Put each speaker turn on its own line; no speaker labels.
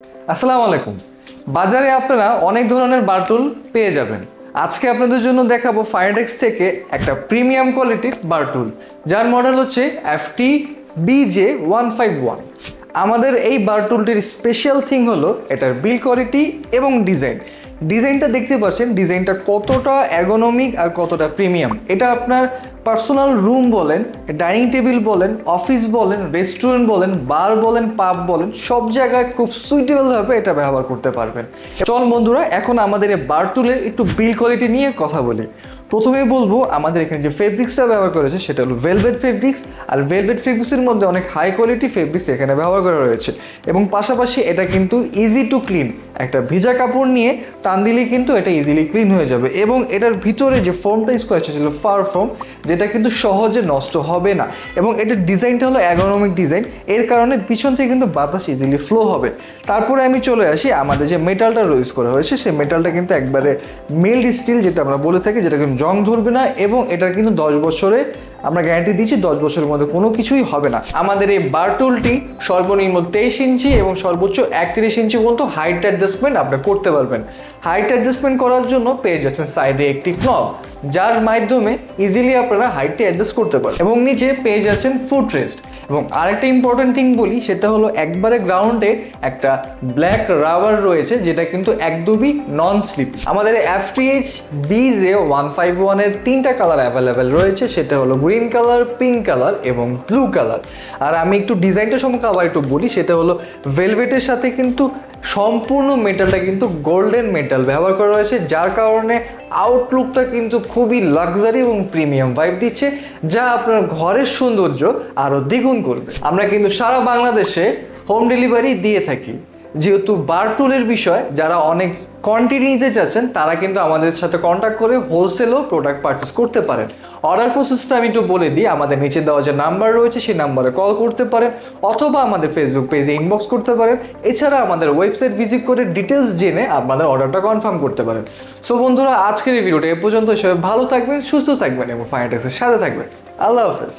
আসসালামু আলাইকুম। বাজারে আপনারা অনেক ধরনের বারটুল পেয়ে যাবেন। আজকে আপনাদের জন্য দেখাবো ফায়ারটেক্স থেকে একটা প্রিমিয়াম কোয়ালিটির বারটুল, যার মডেল হচ্ছে FT BJ151। আমাদের এই বারটুলটির স্পেশাল থিং হলো এটার বিল্ড কোয়ালিটি এবং ডিজাইনটা দেখতে পাচ্ছেন, ডিজাইনটা কতটা এর্গোনমিক আর কতটা প্রিমিয়াম। এটা আপনার পার্সোনাল রুম বলেন, ডাইনিং টেবিল বলেন, অফিস বলেন, রেস্টুরেন্ট বলেন, বার বলেন, পাব বলেন, সব জায়গায় খুব সুইটেবলভাবে এটা ব্যবহার করতে পারবেন। চল বন্ধুরা, এখন আমাদের এই বারটুলের একটু বিল্ড কোয়ালিটি নিয়ে কথা বলি। প্রথমেই বলবো, আমাদের এখানে যে ফেব্রিক্সটা ব্যবহার করেছে সেটা হলো ভেলভেট ফেব্রিক্স, আর ভেলভেট ফেব্রিক্সের মধ্যে অনেক হাই কোয়ালিটি ফেব্রিক্স এখানে ব্যবহার করা রয়েছে। এবং পাশাপাশি এটা কিন্তু ইজি টু ক্লিন, একটা ভিজা কাপড় নিয়ে টান দিলেই কিন্তু এটা ইজিলি ক্লিন হয়ে যাবে। এবং এটার ভিতরে যে ফোমটা ইউজ করা ছিল ফার ফোম, যেটা কিন্তু সহজে নষ্ট হবে না। এবং এটার ডিজাইনটা হলো এর্গোনমিক ডিজাইন, এর কারণে পিছন থেকে কিন্তু বাতাস ইজিলি ফ্লো হবে। তারপরে আমি চলে আসি, আমাদের যে মেটালটা ইউজ করা হয়েছে সেই মেটালটা কিন্তু একবারে মিল্ড স্টিল, যেটা আমরা বলে থাকি, যেটা কিন্তু জং ধরবে না। এবং এটার কিন্তু 10 বছরে আমরা গ্যারান্টি দিচ্ছি, 10 বছরের মধ্যে কোনো কিছুই হবে না। আমাদের এই বারটুলটি সর্বনিম্ন 23 ইঞ্চি এবং সর্বোচ্চ 31 ইঞ্চি পর্যন্ত হাইট অ্যাডজাস্টমেন্ট আপনি করতে পারবেন। হাইট অ্যাডজাস্টমেন্ট করার জন্য পেয়ে যাচ্ছেন সাইডে একটি নব, যার মাধ্যমে ইজিলি আপনারা হাইটটি অ্যাডজাস্ট করতে পারেন। এবং নিচে পেয়ে যাচ্ছেন ফুট রেস্ট। এবং আরেকটা ইম্পর্টেন্ট থিং বলি, সেটা হলো একবারে গ্রাউন্ডে একটা ব্ল্যাক রাবার রয়েছে, যেটা কিন্তু একদমই নন স্লিপ। আমাদের FTH BJ151 এর 3টা কালার অ্যাভেলেবেল রয়েছে, সেটা হলো গ্রিন কালার, পিঙ্ক কালার এবং ব্লু কালার। আর আমি একটু ডিজাইনটা সম্পর্কে আবার একটু বলি, সেটা হলো ভেলভেটের সাথে কিন্তু সম্পূর্ণ মেটালটা কিন্তু গোল্ডেন মেটাল ব্যবহার করা হয়েছে, যার কারণে আউটলুকটা কিন্তু খুবই লাক্সারি এবং প্রিমিয়াম ভাইব দিচ্ছে, যা আপনার ঘরের সৌন্দর্য আরও দ্বিগুণ করবে। আমরা কিন্তু সারা বাংলাদেশে হোম ডেলিভারি দিয়ে থাকি। যেহেতু বারটুলের বিষয়, যারা অনেক কোয়ান্টিটি নিতে চাচ্ছেন তারা কিন্তু আমাদের সাথে কন্ট্যাক্ট করে হোলসেলও প্রোডাক্ট পারচেস করতে পারেন। অর্ডার প্রসেসটা আমি একটু বলে দিই, আমাদের নিচে দেওয়া যে নাম্বার রয়েছে সেই নাম্বারে কল করতে পারেন, অথবা আমাদের ফেসবুক পেজে ইনবক্স করতে পারেন। এছাড়া আমাদের ওয়েবসাইট ভিজিট করে ডিটেলস জেনে আপনাদের অর্ডারটা কনফার্ম করতে পারেন। সো বন্ধুরা, আজকের এই ভিডিওটা এ পর্যন্ত। সবাই ভালো থাকবেন, সুস্থ থাকবেন এবং ফায়ারটেক্সের সাথে থাকবেন। আল্লাহ হাফেজ।